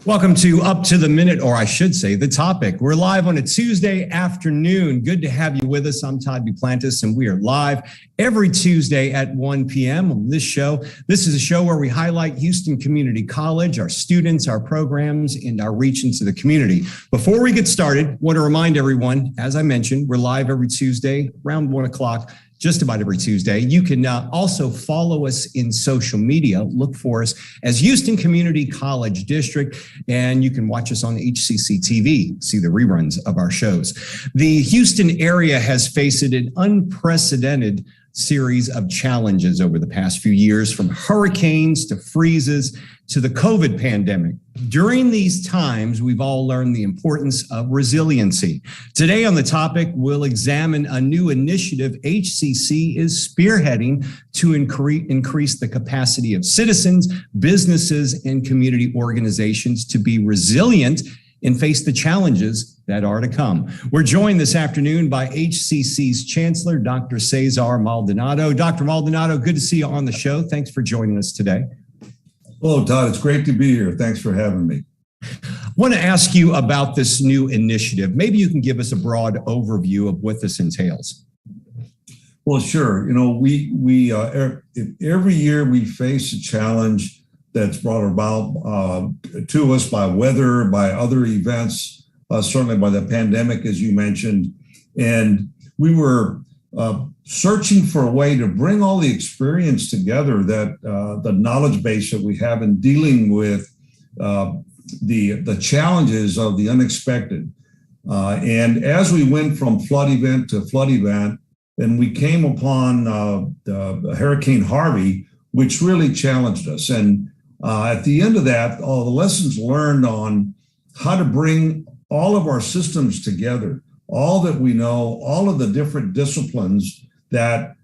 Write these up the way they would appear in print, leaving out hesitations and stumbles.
Welcome to Up to the Minute, or I should say, The Topic. We're live on a Tuesday afternoon. Good to have you with us. I'm Todd Duplantis, and we are live every Tuesday at 1 p.m. on this show. This is a show where we highlight Houston Community College, our students, our programs, and our reach into the community. Before we get started, I want to remind everyone, as I mentioned, we're live every Tuesday around 1 o'clock. Just about every Tuesday. You can also follow us in social media. Look for us as Houston Community College District, and you can watch us on HCC TV, see the reruns of our shows. The Houston area has faced an unprecedented series of challenges over the past few years, from hurricanes to freezes to the COVID pandemic. During these times, we've all learned the importance of resiliency. Today on The Topic, we'll examine a new initiative HCC is spearheading to increase the capacity of citizens, businesses, and community organizations to be resilient and face the challenges that are to come. We're joined this afternoon by HCC's Chancellor, Dr. Cesar Maldonado. Dr. Maldonado, good to see you on the show. Thanks for joining us today. Hello, Todd. It's great to be here. Thanks for having me. I want to ask you about this new initiative. Maybe you can give us a broad overview of what this entails. Well, sure. You know, we every year we face a challenge that's brought about to us by weather, by other events, certainly by the pandemic, as you mentioned. And we were searching for a way to bring all the experience together, that the knowledge base that we have in dealing with the challenges of the unexpected. And as we went from flood event to flood event, then we came upon the Hurricane Harvey, which really challenged us. And at the end of that, all the lessons learned on how to bring all of our systems together, all that we know, all of the different disciplines that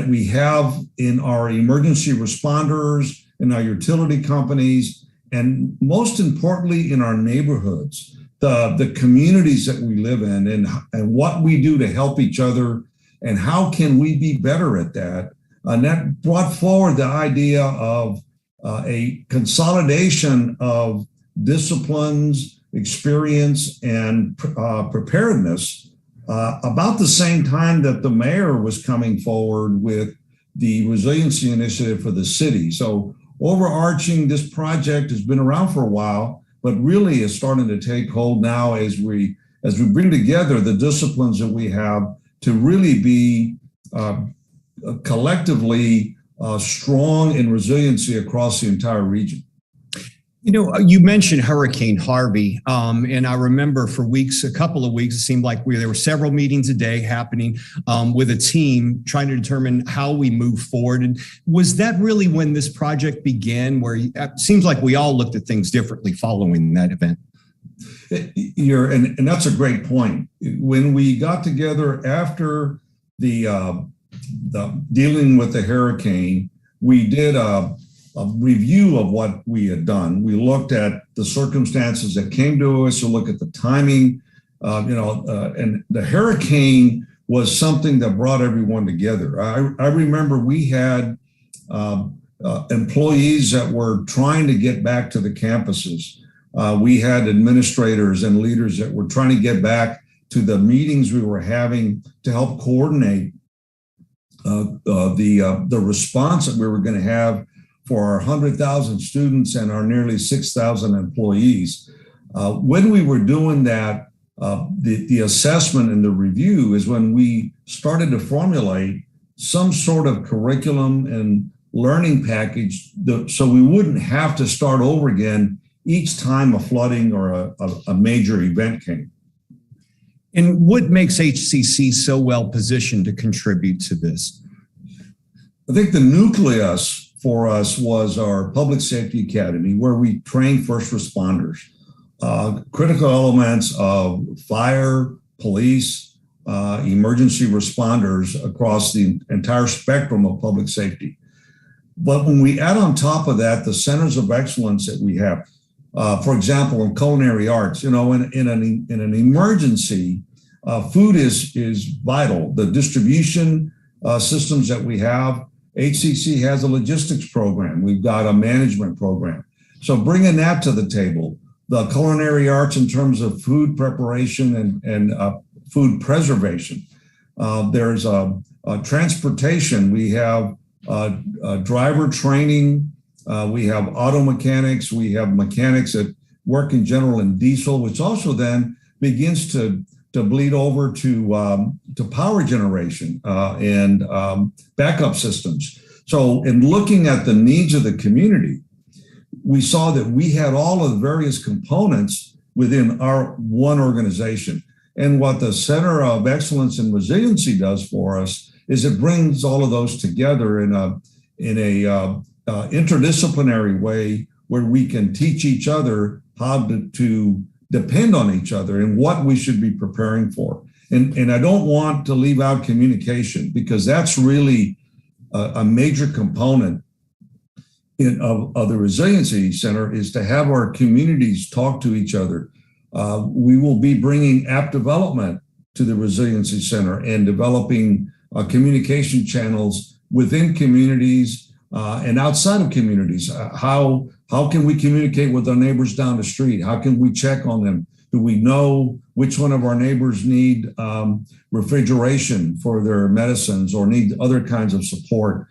we have in our emergency responders, in our utility companies, and most importantly, in our neighborhoods, the communities that we live in, and what we do to help each other, and how can we be better at that. And that brought forward the idea of a consolidation of disciplines, experience, and preparedness about the same time that the mayor was coming forward with the resiliency initiative for the city. So overarching, this project has been around for a while, but really is starting to take hold now as we bring together the disciplines that we have to really be collectively strong in resiliency across the entire region. You know, you mentioned Hurricane Harvey, and I remember for a couple of weeks, it seemed like there were several meetings a day happening with a team trying to determine how we move forward. And was that really when this project began, where it seems like we all looked at things differently following that event? And that's a great point. When we got together after the dealing with the hurricane, we did a review of what we had done. We looked at the circumstances that came to us, to look at the timing, and the hurricane was something that brought everyone together. I remember we had employees that were trying to get back to the campuses. We had administrators and leaders that were trying to get back to the meetings we were having to help coordinate the response that we were going to have for our 100,000 students and our nearly 6,000 employees. When we were doing that, the assessment and the review is when we started to formulate some sort of curriculum and learning package so we wouldn't have to start over again each time a flooding or a major event came. And what makes HCC so well positioned to contribute to this? I think the nucleus for us was our Public Safety Academy, where we train first responders, critical elements of fire, police, emergency responders across the entire spectrum of public safety. But when we add on top of that the centers of excellence that we have, for example, in culinary arts, in an emergency, food is vital. The distribution systems that we have, HCC has a logistics program. We've got a management program. So bringing that to the table, the culinary arts in terms of food preparation and food preservation. There's transportation. We have driver training. We have auto mechanics. We have mechanics that work in general in diesel, which also then begins to bleed over to power generation and backup systems. So in looking at the needs of the community, we saw that we had all of the various components within our one organization. And what the Center of Excellence and Resiliency does for us is it brings all of those together in a interdisciplinary way where we can teach each other how to depend on each other and what we should be preparing for. And I don't want to leave out communication, because that's really a major component of the Resiliency Center, is to have our communities talk to each other. We will be bringing app development to the Resiliency Center and developing communication channels within communities and outside of communities. How can we communicate with our neighbors down the street? How can we check on them? Do we know which one of our neighbors need refrigeration for their medicines or need other kinds of support?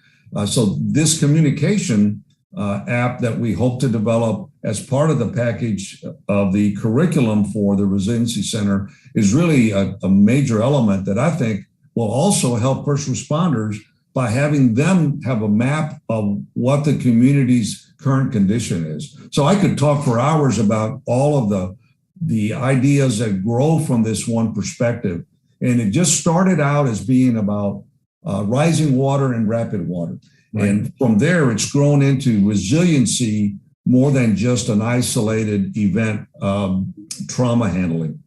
So this communication app that we hope to develop as part of the package of the curriculum for the Resiliency Center is really a major element that I think will also help first responders by having them have a map of what the community's current condition is. So I could talk for hours about all of the ideas that grow from this one perspective. And it just started out as being about rising water and rapid water. Right. And from there, it's grown into resiliency more than just an isolated event trauma handling.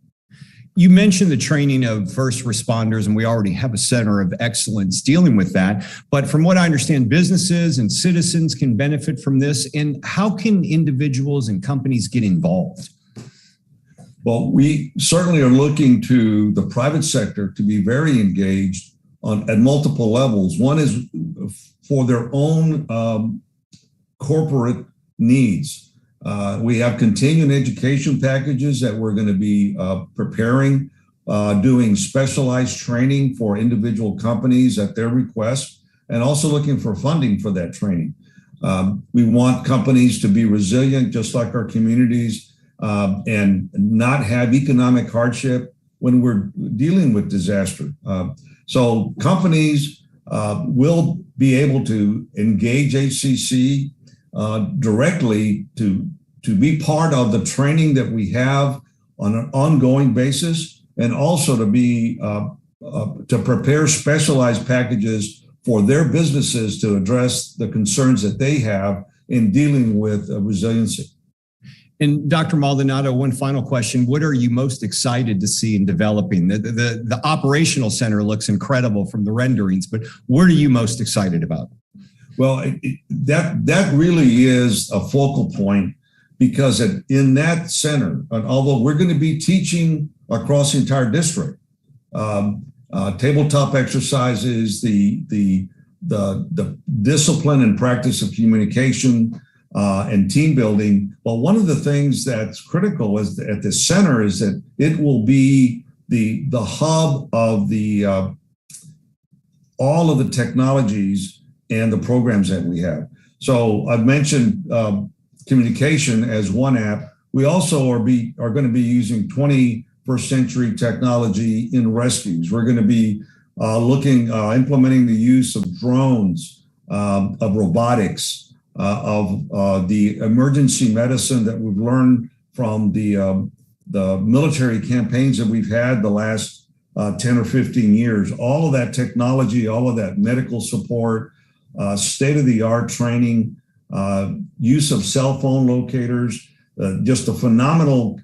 You mentioned the training of first responders, and we already have a center of excellence dealing with that. But from what I understand, businesses and citizens can benefit from this. And how can individuals and companies get involved? Well, we certainly are looking to the private sector to be very engaged at multiple levels. One is for their own corporate needs. We have continuing education packages that we're going to be preparing, doing specialized training for individual companies at their request, and also looking for funding for that training. We want companies to be resilient, just like our communities, and not have economic hardship when we're dealing with disaster. So companies will be able to engage HCC directly to be part of the training that we have on an ongoing basis, and also to be to prepare specialized packages for their businesses to address the concerns that they have in dealing with resiliency. And Dr. Maldonado, one final question. What are you most excited to see in developing? The operational center looks incredible from the renderings, but what are you most excited about? Well, that really is a focal point, because in that center, although we're going to be teaching across the entire district, tabletop exercises, the discipline and practice of communication, and team building. Well, one of the things that's critical is at the center is that it will be the hub of all of the technologies and the programs that we have. So I've mentioned communication as one app. We also are going to be using 21st century technology in rescues. We're going to be implementing the use of drones, of robotics, of the emergency medicine that we've learned from the military campaigns that we've had the last 10 or 15 years. All of that technology, all of that medical support, state-of-the-art training, use of cell phone locators, just a phenomenal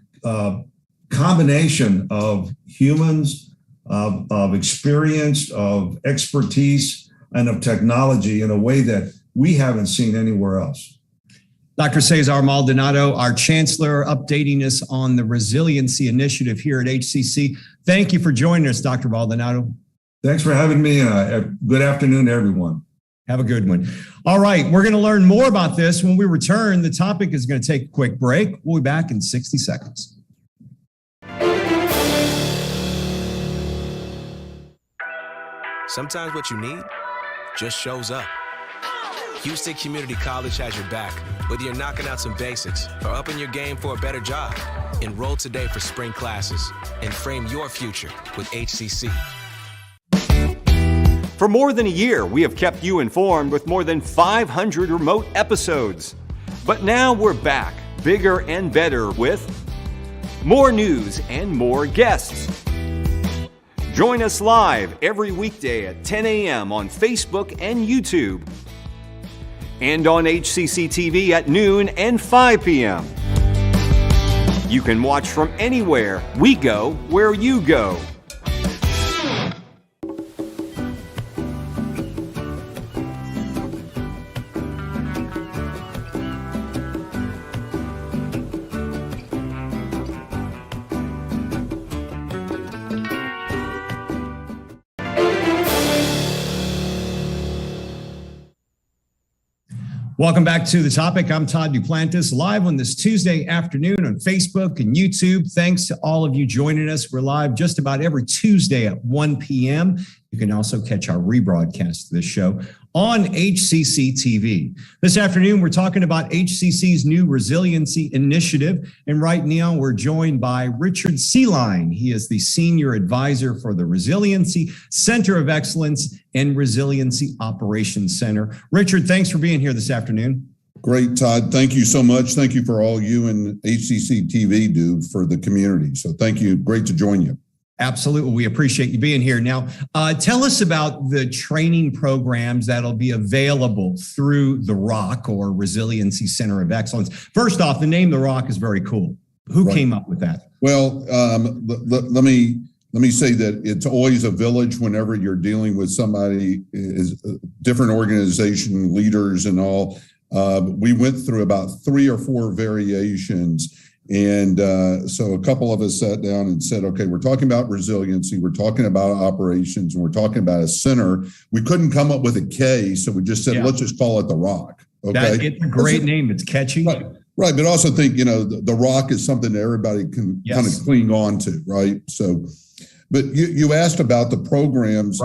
combination of humans, of experience, of expertise, and of technology in a way that we haven't seen anywhere else. Dr. Cesar Maldonado, our Chancellor, updating us on the Resiliency Initiative here at HCC. Thank you for joining us, Dr. Maldonado. Thanks for having me. Good afternoon, everyone. Have a good one. All right, we're going to learn more about this when we return. The topic is going to take a quick break. We'll be back in 60 seconds. Sometimes what you need just shows up. Houston Community College has your back, whether you're knocking out some basics or upping your game for a better job. Enroll today for spring classes and frame your future with HCC. For more than a year, we have kept you informed with more than 500 remote episodes. But now we're back, bigger and better with more news and more guests. Join us live every weekday at 10 a.m. on Facebook and YouTube, and on HCC TV at noon and 5 p.m. You can watch from anywhere. We go where you go. Welcome back to The Topic. I'm Todd Duplantis, live on this Tuesday afternoon on Facebook and YouTube. Thanks to all of you joining us. We're live just about every Tuesday at 1 p.m. You can also catch our rebroadcast of this show on HCC TV. This afternoon, we're talking about HCC's new resiliency initiative. And right now, we're joined by Richard Seline. He is the Senior Advisor for the Resiliency Center of Excellence and Resiliency Operations Center. Richard, thanks for being here this afternoon. Great, Todd. Thank you so much. Thank you for all you and HCC TV do for the community. So thank you. Great to join you. Absolutely. We appreciate you being here. Now, tell us about the training programs that'll be available through the ROC, or Resiliency Center of Excellence. First off, the name The Rock is very cool. Who came up with that? Well, let me say that it's always a village whenever you're dealing with somebody, is a different organization, leaders and all. We went through about 3 or 4 variations. And so a couple of us sat down and said, okay, we're talking about resiliency, we're talking about operations, and we're talking about a center. We couldn't come up with a K, so we just said, let's just call it The Rock. Okay, it's a great name. It's catchy. Right. But also think, the Rock is something that everybody can kind of cling on to, right? So, but you asked about the programs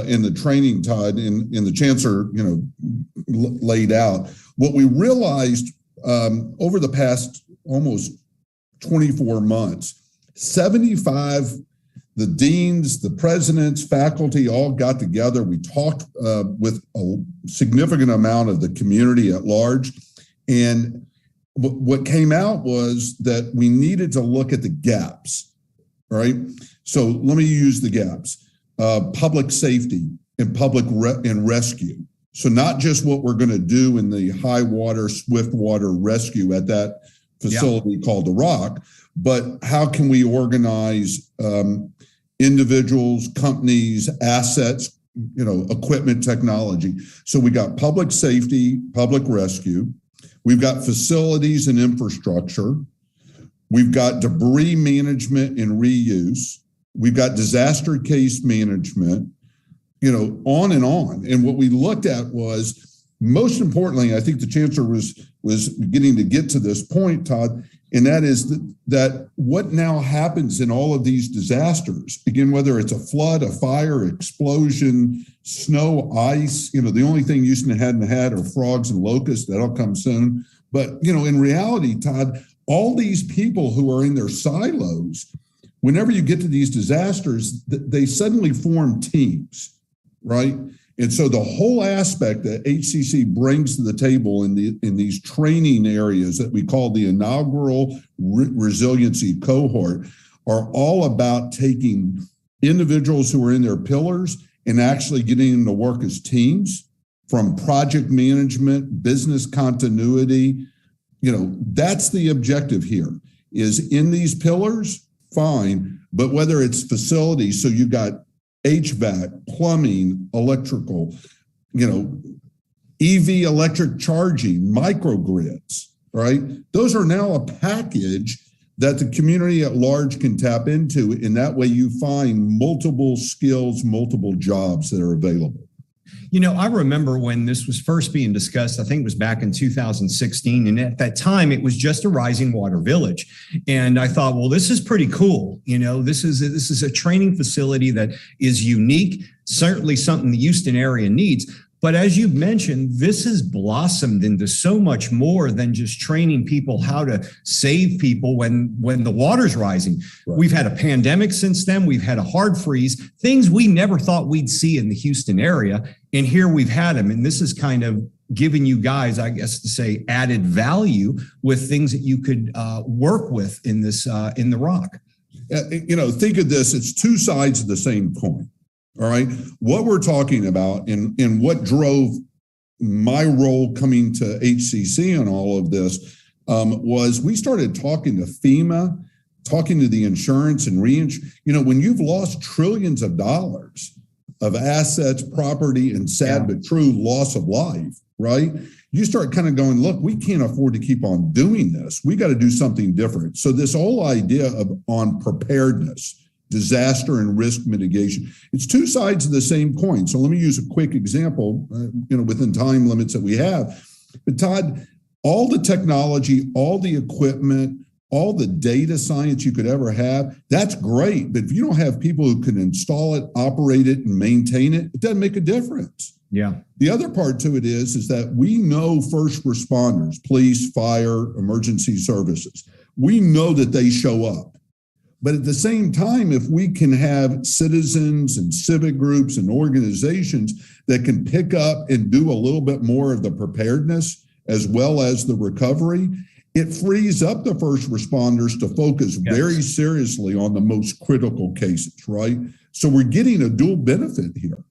in the training, Todd, in the Chancellor, laid out. What we realized over the past almost 24 months, 75, the deans, the presidents, faculty all got together. We talked with a significant amount of the community at large. And what came out was that we needed to look at the gaps, right? So let me use the gaps. Public safety and public rescue. So not just what we're going to do in the high water, swift water rescue at that facility called The Rock, but how can we organize individuals, companies, assets, equipment, technology. So we got public safety, public rescue. We've got facilities and infrastructure. We've got debris management and reuse. We've got disaster case management, on and on. And what we looked at was, most importantly, I think the Chancellor was beginning to get to this point, Todd, and that is that what now happens in all of these disasters, again, whether it's a flood, a fire, explosion, snow, ice, the only thing Houston hadn't had are frogs and locusts. That'll come soon. But, in reality, Todd, all these people who are in their silos, whenever you get to these disasters, they suddenly form teams, right? And so the whole aspect that HCC brings to the table in these training areas that we call the inaugural resiliency cohort are all about taking individuals who are in their pillars and actually getting them to work as teams, from project management, business continuity. That's the objective here, is in these pillars, fine, but whether it's facilities, so you got HVAC, plumbing, electrical, EV electric charging, microgrids, right? Those are now a package that the community at large can tap into. And that way you find multiple skills, multiple jobs that are available. I remember when this was first being discussed, I think it was back in 2016. And at that time, it was just a rising water village. And I thought, well, this is pretty cool. This is a training facility that is unique, certainly something the Houston area needs. But as you've mentioned, this has blossomed into so much more than just training people how to save people when the water's rising. Right. We've had a pandemic since then. We've had a hard freeze, things we never thought we'd see in the Houston area. And here we've had them. And this is kind of giving you guys, I guess to say, added value with things that you could work with in this in the rock. Think of this. It's two sides of the same coin. All right. What we're talking about and what drove my role coming to HCC and all of this was we started talking to FEMA, talking to the insurance and reinsurance. When you've lost trillions of dollars of assets, property, and sad but true loss of life, right? You start kind of going, look, we can't afford to keep on doing this. We got to do something different. So this whole idea on preparedness, disaster and risk mitigation. It's two sides of the same coin. So let me use a quick example, within time limits that we have. But Todd, all the technology, all the equipment, all the data science you could ever have, that's great. But if you don't have people who can install it, operate it, and maintain it, it doesn't make a difference. Yeah. The other part to it is that we know first responders, police, fire, emergency services. We know that they show up. But at the same time, if we can have citizens and civic groups and organizations that can pick up and do a little bit more of the preparedness as well as the recovery, it frees up the first responders to focus very seriously on the most critical cases, right? So we're getting a dual benefit here.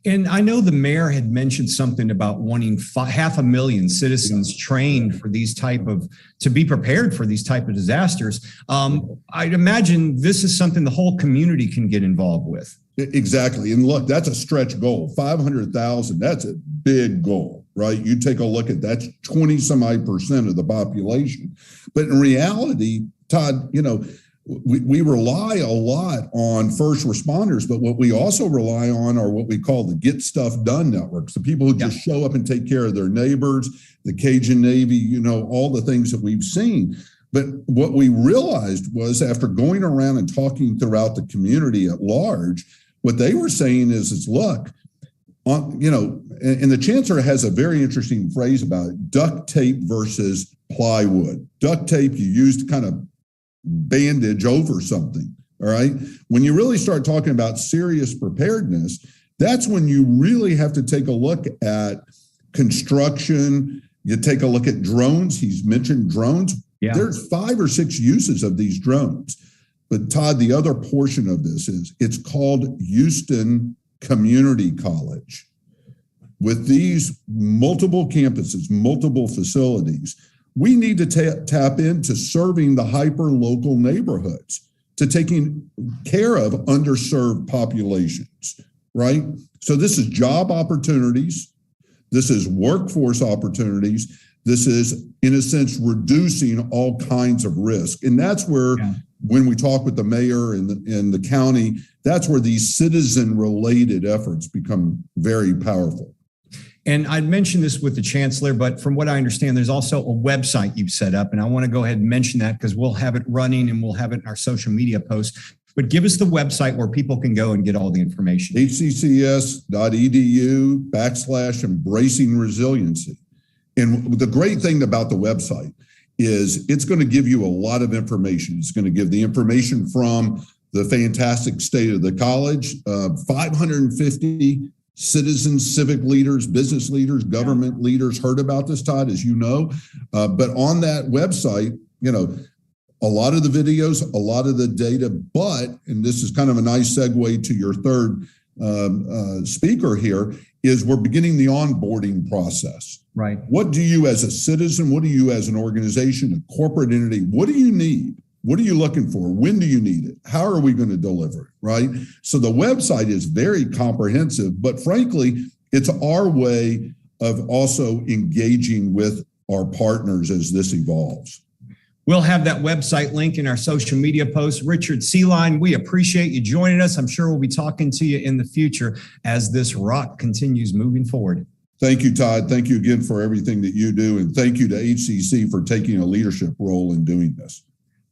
And I know the mayor had mentioned something about wanting 500,000 citizens trained for to be prepared for these type of disasters. I'd imagine this is something the whole community can get involved with. Exactly. And look, that's a stretch goal. 500,000, that's a big goal, right? You take a look at that's 20% of the population. But in reality, Todd, we rely a lot on first responders, but what we also rely on are what we call the Get Stuff Done networks, the people who just show up and take care of their neighbors, the Cajun Navy, all the things that we've seen. But what we realized was after going around and talking throughout the community at large, what they were saying is look, and the chancellor has a very interesting phrase about it, duct tape versus plywood. Duct tape you use to kind of bandage over something. All right. When you really start talking about serious preparedness, that's when you really have to take a look at construction. You take a look at drones. He's mentioned drones. Yeah. There's 5 or 6 uses of these drones. But Todd, the other portion of this is it's called Houston Community College. With these multiple campuses, multiple facilities, we need to tap into serving the hyper-local neighborhoods, to taking care of underserved populations, right? So this is job opportunities. This is workforce opportunities. This is, in a sense, reducing all kinds of risk. And that's where, when we talk with the mayor and the county, that's where these citizen-related efforts become very powerful. And I'd mentioned this with the chancellor, but from what I understand, there's also a website you've set up. And I want to go ahead and mention that because we'll have it running and we'll have it in our social media posts. But give us the website where people can go and get all the information. hccs.edu /embracing-resiliency. And the great thing about the website is it's going to give you a lot of information. It's going to give the information from the fantastic state of the college, 550 citizens, civic leaders, business leaders, government leaders heard about this, Todd, as you know. But on that website, a lot of the videos, a lot of the data, but, and this is kind of a nice segue to your third speaker here, is we're beginning the onboarding process. Right. What do you as a citizen, what do you as an organization, a corporate entity, what do you need? What are you looking for? When do you need it? How are we going to deliver it, right? So the website is very comprehensive, but frankly, it's our way of also engaging with our partners as this evolves. We'll have that website link in our social media posts. Richard, Seline, we appreciate you joining us. I'm sure we'll be talking to you in the future as this rock continues moving forward. Thank you, Todd. Thank you again for everything that you do. And thank you to HCC for taking a leadership role in doing this.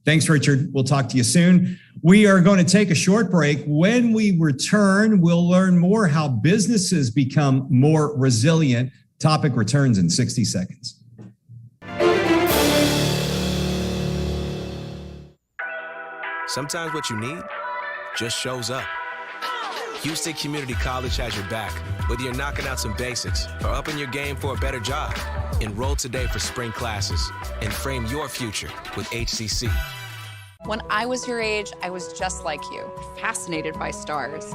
Thanks, Richard. We'll talk to you soon. We are going to take a short break. When we return, we'll learn more how businesses become more resilient. Topic returns in 60 seconds. Sometimes what you need just shows up. Houston Community College has your back, whether you're knocking out some basics or upping your game for a better job. Enroll today for spring classes and frame your future with HCC. When I was your age, I was just like you, fascinated by stars.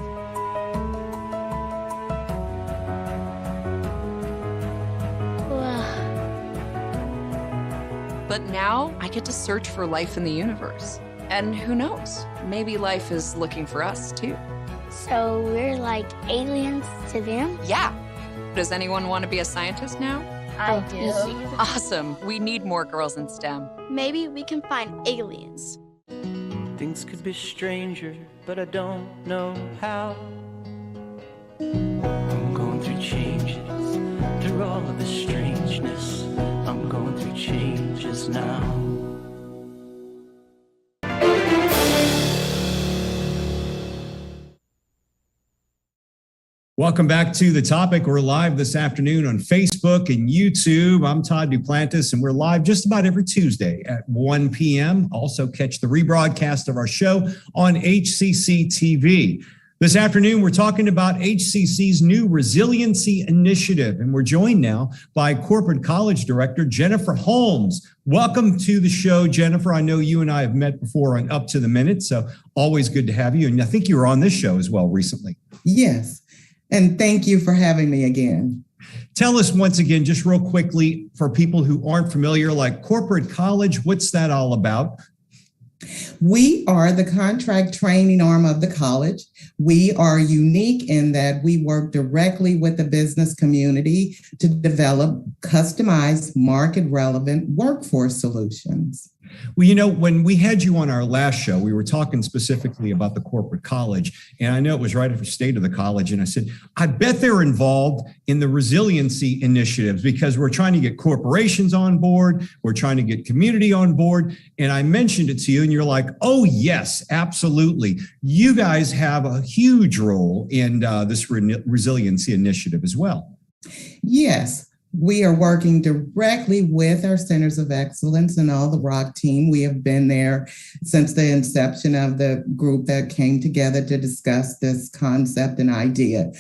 But now I get to search for life in the universe. And who knows, maybe life is looking for us too. So we're like aliens to them? Yeah. Does anyone want to be a scientist now? I do. Awesome. We need more girls in STEM. Maybe we can find aliens. Things could be stranger, but I don't know how. I'm going through changes, through all of the strangeness. I'm going through changes now. Welcome back to The Topic. We're live this afternoon on Facebook and YouTube. I'm Todd Duplantis, and we're live just about every Tuesday at 1 p.m. Also catch the rebroadcast of our show on HCC TV. This afternoon, we're talking about HCC's new resiliency initiative, and we're joined now by Corporate College Director Jennifer Holmes. Welcome to the show, Jennifer. I know you and I have met before on Up to the Minute, so always good to have you. And I think you were on this show as well recently. Yes. And thank you for having me again. Tell us once again, just real quickly, for people who aren't familiar, like corporate college, what's that all about? We are the contract training arm of the college. We are unique in that we work directly with the business community to develop customized, market-relevant workforce solutions. Well, you know, when we had you on our last show, we were talking specifically about the corporate college. And I know it was right after State of the College. And I said, I bet they're involved in the resiliency initiatives because we're trying to get corporations on board. We're trying to get community on board. And I mentioned it to you and you're like, oh, yes, absolutely. You guys have a huge role in this resiliency initiative as well. Yes. We are working directly with our Centers of Excellence and all the ROC team. We have been there since the inception of the group that came together to discuss this concept and idea.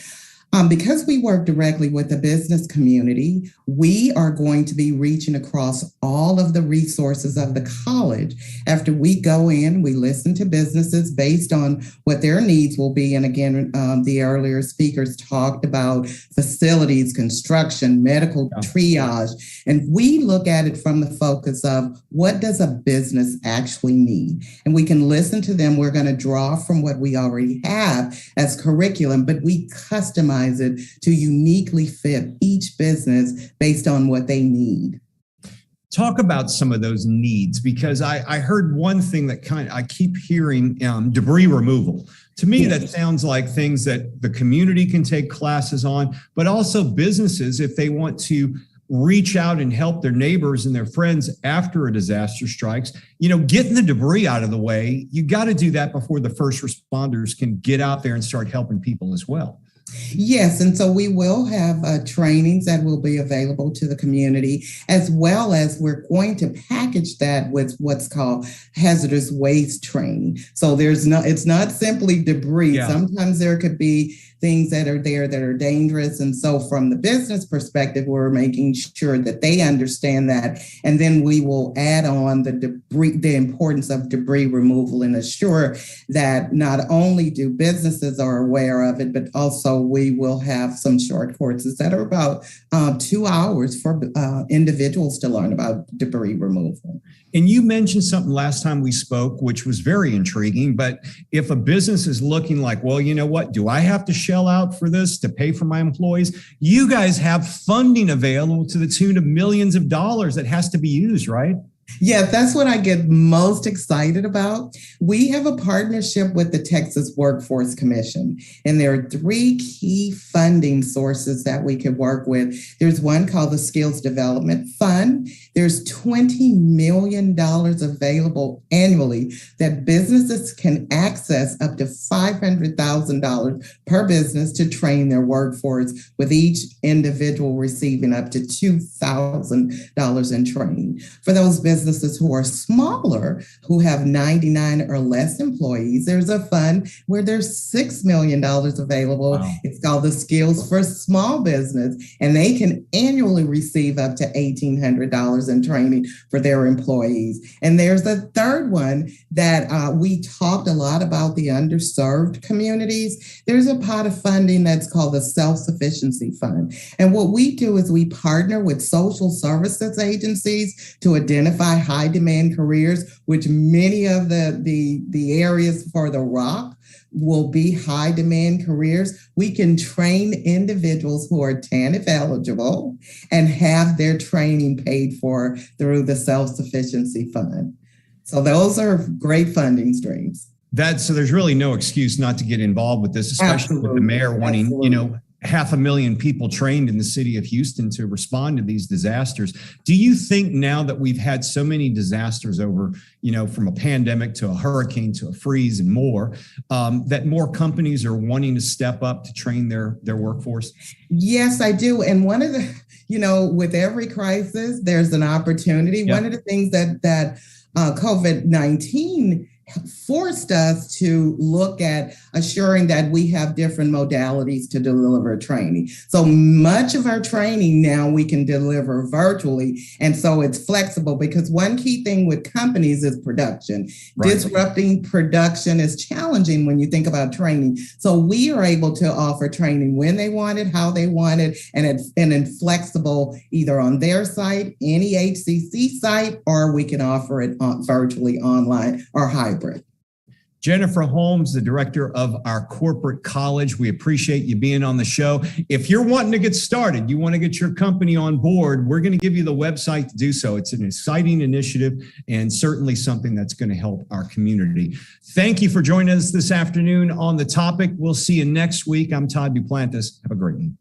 Because we work directly with the business community, we are going to be reaching across all of the resources of the college. After we go in, we listen to businesses based on what their needs will be. And again, the earlier speakers talked about facilities, construction, medical triage. And we look at it from the focus of what does a business actually need? And we can listen to them. We're going to draw from what we already have as curriculum, but we customize it to uniquely fit each business based on what they need. Talk about some of those needs, because I heard one thing that I keep hearing, debris removal. To me, that sounds like things that the community can take classes on, but also businesses, if they want to reach out and help their neighbors and their friends after a disaster strikes, you know, getting the debris out of the way, you got to do that before the first responders can get out there and start helping people as well. Yes, and so we will have trainings that will be available to the community, as well as we're going to package that with what's called hazardous waste training. So it's not simply debris. Yeah. Sometimes there could be things that are there that are dangerous. And so from the business perspective, we're making sure that they understand that. And then we will add on the importance of debris removal and assure that not only do businesses are aware of it, but also we will have some short courses that are about 2 hours for individuals to learn about debris removal. And you mentioned something last time we spoke, which was very intriguing. But if a business is looking like, well, you know what, do I have to shell out for this to pay for my employees? You guys have funding available to the tune of millions of dollars that has to be used, right? Yeah, that's what I get most excited about. We have a partnership with the Texas Workforce Commission, and there are three key funding sources that we can work with. There's one called the Skills Development Fund. There's $20 million available annually that businesses can access up to $500,000 per business to train their workforce, with each individual receiving up to $2,000 in training. For those businesses who are smaller, who have 99 or less employees, there's a fund where there's $6 million available. Wow. It's called the Skills for Small Business, and they can annually receive up to $1,800 in training for their employees. And there's a third one that we talked a lot about, the underserved communities. There's a pot of funding that's called the Self-Sufficiency Fund. And what we do is we partner with social services agencies to identify high demand careers, which many of the areas for the ROC will be high demand careers. We can train individuals who are TANF eligible and have their training paid for through the Self-Sufficiency Fund. So those are great funding streams. So there's really no excuse not to get involved with this, especially with the mayor wanting, Absolutely. 500,000 people trained in the city of Houston to respond to these disasters. Do you think now that we've had so many disasters over, from a pandemic to a hurricane to a freeze and more, that more companies are wanting to step up to train their workforce? Yes, I do. And one of the, with every crisis, there's an opportunity. Yep. One of the things that COVID-19 forced us to look at assuring that we have different modalities to deliver training. So much of our training now we can deliver virtually. And so it's flexible, because one key thing with companies is production. Right. Disrupting production is challenging when you think about training. So we are able to offer training when they want it, how they want it, and it's flexible either on their site, any HCC site, or we can offer it virtually online or hybrid. Jennifer Holmes, the director of our corporate college. We appreciate you being on the show. If you're wanting to get started, you want to get your company on board, we're going to give you the website to do so. It's an exciting initiative and certainly something that's going to help our community. Thank you for joining us this afternoon on The Topic. We'll see you next week. I'm Todd Duplantis. Have a great one.